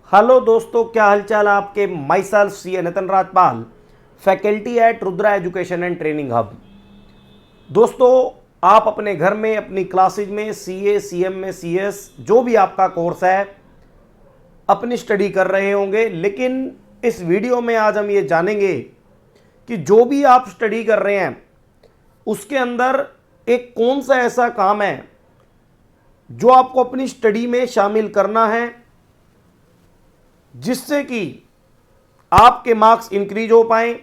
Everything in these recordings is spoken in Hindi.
हेलो दोस्तों, क्या हालचाल आपके। Myself C Nitin Rajpal, faculty at Rudra education and training hub. दोस्तों, आप अपने घर में अपनी क्लासेज में सीए, सीएम में सीएस, जो भी आपका कोर्स है, अपनी स्टडी कर रहे होंगे। लेकिन इस वीडियो में आज हम ये जानेंगे कि जो भी आप स्टडी कर रहे हैं उसके अंदर एक कौन सा ऐसा काम है जो आपको अपनी स्टडी में शामिल करना है, जिससे कि आपके मार्क्स इंक्रीज हो पाएं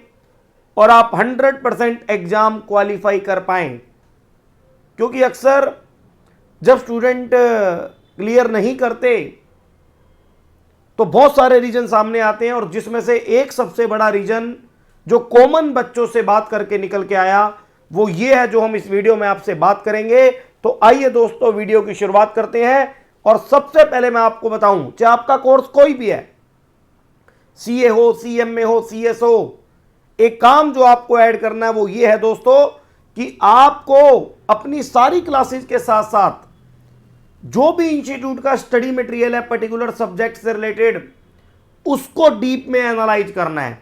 और आप 100% एग्जाम क्वालिफाई कर पाएं। क्योंकि अक्सर जब स्टूडेंट क्लियर नहीं करते तो बहुत सारे रीजन सामने आते हैं, और जिसमें से एक सबसे बड़ा रीजन जो कॉमन बच्चों से बात करके निकल के आया वो ये है, जो हम इस वीडियो में आपसे बात करेंगे। तो आइए दोस्तों, वीडियो की शुरुआत करते हैं। और सबसे पहले मैं आपको बताऊं, चाहे आपका कोर्स कोई भी है, सीए हो, सीएमए हो, सीएस हो, एक काम जो आपको ऐड करना है वो ये है दोस्तों कि आपको अपनी सारी क्लासेस के साथ साथ जो भी इंस्टीट्यूट का स्टडी मटेरियल है पर्टिकुलर सब्जेक्ट से रिलेटेड, उसको डीप में एनालाइज करना है,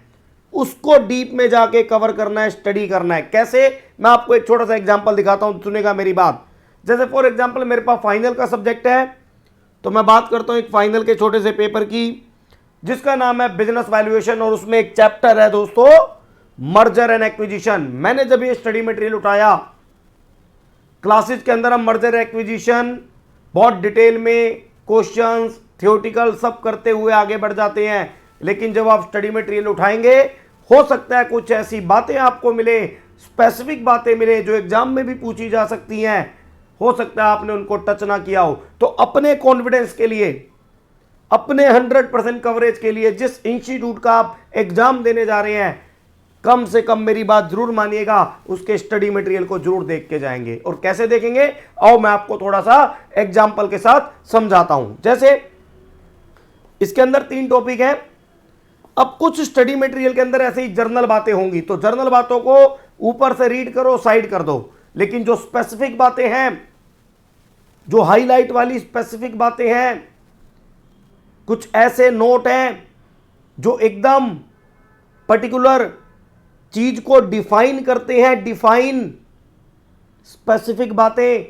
उसको डीप में जाके कवर करना है, स्टडी करना है। कैसे, मैं आपको एक छोटा सा एग्जांपल दिखाता हूं, सुनेगा मेरी बात। जैसे फॉर एग्जांपल मेरे पास फाइनल का सब्जेक्ट है, तो मैं बात करता हूं एक फाइनल के छोटे से पेपर की जिसका नाम है बिजनेस वैल्यूएशन, और उसमें एक चैप्टर है दोस्तों मर्जर एंड एक्विजिशन। मैंने जब ये स्टडी मटेरियल उठाया, क्लासेस के अंदर हम मर्जर एक्विजिशन बहुत डिटेल में क्वेश्चंस, थ्योरेटिकल सब करते हुए आगे बढ़ जाते हैं। लेकिन जब आप स्टडी मटेरियल उठाएंगे, हो सकता है कुछ ऐसी बातें आपको मिले, स्पेसिफिक बातें मिले जो एग्जाम में भी पूछी जा सकती हैं, हो सकता है आपने उनको टच ना किया हो। तो अपने कॉन्फिडेंस के लिए, अपने 100% कवरेज के लिए, जिस इंस्टीट्यूट का आप एग्जाम देने जा रहे हैं, कम से कम मेरी बात जरूर मानिएगा, उसके स्टडी मटेरियल को जरूर देख के जाएंगे। और कैसे देखेंगे, आओ मैं आपको थोड़ा सा एग्जांपल के साथ समझाता हूं। जैसे इसके अंदर 3 टॉपिक हैं। अब कुछ स्टडी मटेरियल के अंदर ऐसे ही जर्नल बातें होंगी, तो जर्नल बातों को ऊपर से रीड करो, साइड कर दो। लेकिन जो स्पेसिफिक बातें हैं, जो हाईलाइट वाली स्पेसिफिक बातें हैं, कुछ ऐसे नोट हैं जो एकदम पर्टिकुलर चीज को डिफाइन करते हैं, डिफाइन स्पेसिफिक बातें,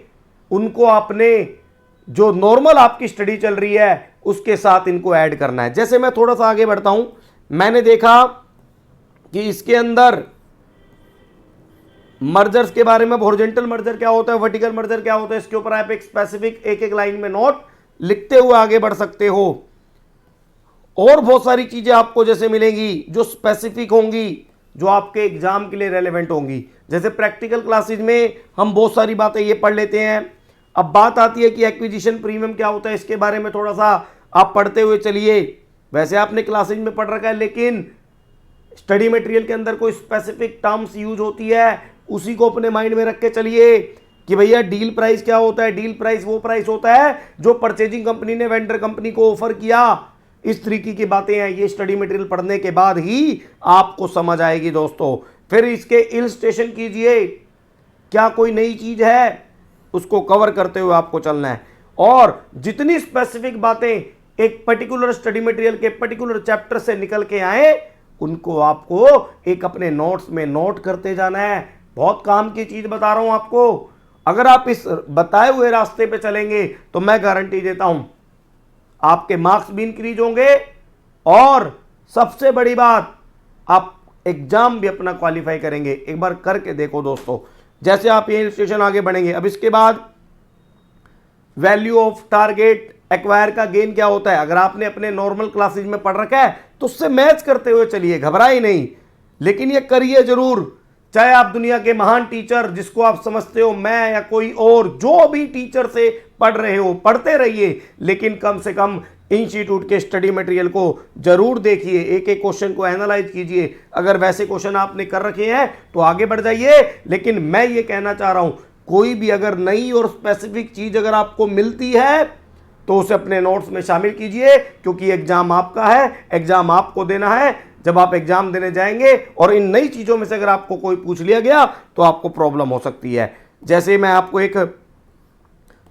उनको आपने जो नॉर्मल आपकी स्टडी चल रही है उसके साथ इनको ऐड करना है। जैसे मैं थोड़ा सा आगे बढ़ता हूं, मैंने देखा कि इसके अंदर मर्जर्स के बारे में, हॉरिजॉन्टल मर्जर क्या होता है, वर्टिकल मर्जर क्या होता है, इसके ऊपर आप एक स्पेसिफिक एक लाइन में नोट लिखते हुए आगे बढ़ सकते हो। और बहुत सारी चीजें आपको जैसे मिलेंगी जो स्पेसिफिक होंगी, जो आपके एग्जाम के लिए रेलेवेंट होंगी। जैसे प्रैक्टिकल क्लासेज में हम बहुत सारी बातें ये पढ़ लेते हैं। अब बात आती है कि एक्विजिशन प्रीमियम क्या होता है, इसके बारे में थोड़ा सा आप पढ़ते हुए चलिए। वैसे आपने क्लासेज में पढ़ रखा है, लेकिन स्टडी मटेरियल के अंदर कोई स्पेसिफिक टर्म्स यूज होती है, उसी को अपने माइंड में रख के चलिए कि भैया डील प्राइस क्या होता है। डील प्राइस वो प्राइस होता है जो परचेजिंग कंपनी ने वेंडर कंपनी को ऑफर किया। इस तरीके की बातें हैं, ये स्टडी मटेरियल पढ़ने के बाद ही आपको समझ आएगी दोस्तों। फिर इसके इलस्ट्रेशन कीजिए, क्या कोई नई चीज है, उसको कवर करते हुए आपको चलना है। और जितनी स्पेसिफिक बातें एक पर्टिकुलर स्टडी मटेरियल के पर्टिकुलर चैप्टर से निकल के आए, उनको आपको एक अपने नोट्स में नोट करते जाना है। बहुत काम की चीज बता रहा हूं आपको। अगर आप इस बताए हुए रास्ते पे चलेंगे तो मैं गारंटी देता हूं आपके मार्क्स भी इंक्रीज होंगे, और सबसे बड़ी बात, आप एग्जाम भी अपना क्वालिफाई करेंगे। एक बार करके देखो दोस्तों। जैसे आप ये इलस्ट्रेशन आगे बढ़ेंगे, अब इसके बाद वैल्यू ऑफ टारगेट एक्वायर का गेन क्या होता है, अगर आपने अपने नॉर्मल क्लासेज में पढ़ रखा है तो उससे मैच करते हुए चलिए, घबराए नहीं। लेकिन ये करिए जरूर, चाहे आप दुनिया के महान टीचर जिसको आप समझते हो, मैं या कोई और, जो भी टीचर से पढ़ रहे हो, पढ़ते रहिए। लेकिन कम से कम इंस्टीट्यूट के स्टडी मटेरियल को जरूर देखिए, एक एक क्वेश्चन को एनालाइज कीजिए। अगर वैसे क्वेश्चन आपने कर रखे हैं तो आगे बढ़ जाइए। लेकिन मैं ये कहना चाह रहा हूं, कोई भी अगर नई और स्पेसिफिक चीज अगर आपको मिलती है तो उसे अपने नोट्स में शामिल कीजिए, क्योंकि एग्जाम आपका है, एग्जाम आपको देना है। जब आप एग्जाम देने जाएंगे और इन नई चीजों में से अगर आपको कोई पूछ लिया गया तो आपको प्रॉब्लम हो सकती है। जैसे मैं आपको एक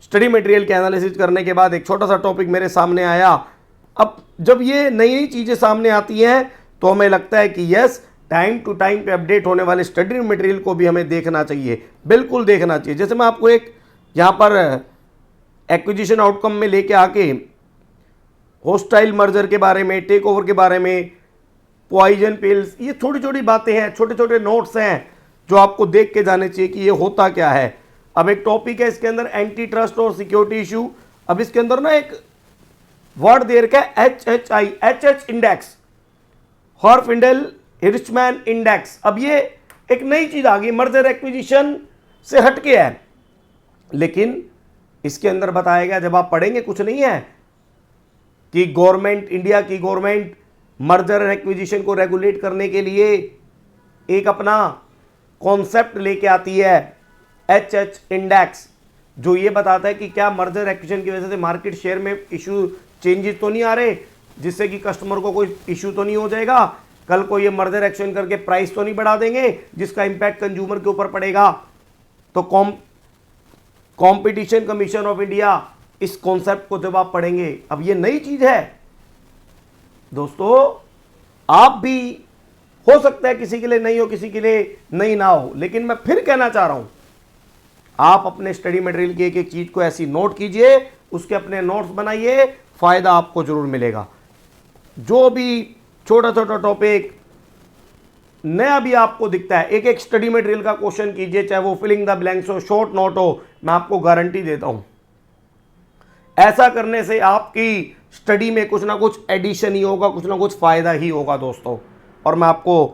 स्टडी मटेरियल के एनालिसिस करने के बाद एक छोटा सा टॉपिक मेरे सामने आया, अब जब ये नई नई चीज़ें सामने आती हैं तो हमें लगता है कि यस, टाइम टू टाइम पे अपडेट होने वाले स्टडी मटेरियल को भी हमें देखना चाहिए, बिल्कुल देखना चाहिए। जैसे मैं आपको एक यहाँ पर एक्विजिशन आउटकम में लेके आके होस्टाइल मर्जर के बारे में, टेक ओवर के बारे में, पॉइजन पिल्स, ये छोटी छोटी बातें हैं, छोटे छोटे नोट्स हैं जो आपको देख के जाने चाहिए कि ये होता क्या है। अब एक टॉपिक है इसके अंदर एंटी ट्रस्ट और सिक्योरिटी इशू। अब इसके अंदर ना एक वर्ड दे रखा है HH इंडेक्स, हॉर्फिंडल हिर्चमैन इंडेक्स। अब ये एक नई चीज आ गई, मर्जर एक्विजिशन से हटके है, लेकिन इसके अंदर बताया गया, जब आप पढ़ेंगे कुछ नहीं है कि गवर्नमेंट, इंडिया की गवर्नमेंट मर्जर एंड एक्विजिशन को रेगुलेट करने के लिए एक अपना कॉन्सेप्ट लेके आती है HH इंडेक्स, जो ये बताता है कि क्या मर्जर एक्विजिशन की वजह से मार्केट शेयर में इशू चेंजेस तो नहीं आ रहे, जिससे कि कस्टमर को कोई इशू तो नहीं हो जाएगा, कल को ये मर्जर एक्शन करके प्राइस तो नहीं बढ़ा देंगे जिसका इंपैक्ट कंज्यूमर के ऊपर पड़ेगा। तो कंपटीशन कमीशन ऑफ इंडिया इस कॉन्सेप्ट को जब आप पढ़ेंगे, अब ये नई चीज है दोस्तों, आप भी हो सकता है किसी के लिए नहीं हो, किसी के लिए नहीं ना हो, लेकिन मैं फिर कहना चाह रहा हूं, आप अपने स्टडी मटेरियल की एक एक चीज को ऐसी नोट कीजिए, उसके अपने नोट्स बनाइए, फायदा आपको जरूर मिलेगा। जो भी छोटा छोटा टॉपिक नया भी आपको दिखता है, एक एक स्टडी मटेरियल का क्वेश्चन कीजिए, चाहे वो फिलिंग द ब्लैंक्स हो, शॉर्ट नोट हो, मैं आपको गारंटी देता हूं ऐसा करने से आपकी स्टडी में कुछ ना कुछ एडिशन ही होगा, कुछ ना कुछ फायदा ही होगा दोस्तों। और मैं आपको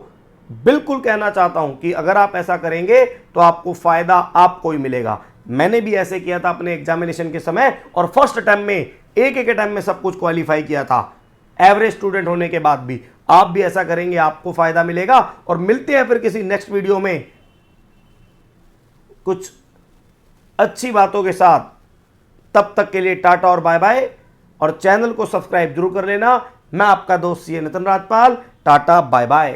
बिल्कुल कहना चाहता हूं कि अगर आप ऐसा करेंगे तो आपको फायदा आपको ही मिलेगा। मैंने भी ऐसे किया था अपने एग्जामिनेशन के समय, और फर्स्ट अटेम्प्ट में एक अटेम्प्ट में सब कुछ क्वालिफाई किया था, एवरेज स्टूडेंट होने के बाद भी। आप भी ऐसा करेंगे, आपको फायदा मिलेगा। और मिलते हैं फिर किसी नेक्स्ट वीडियो में कुछ अच्छी बातों के साथ। तब तक के लिए टाटा और बाय बाय, और चैनल को सब्सक्राइब जरूर कर लेना। मैं आपका दोस्त CA Nitin Rajpal, tata bye bye.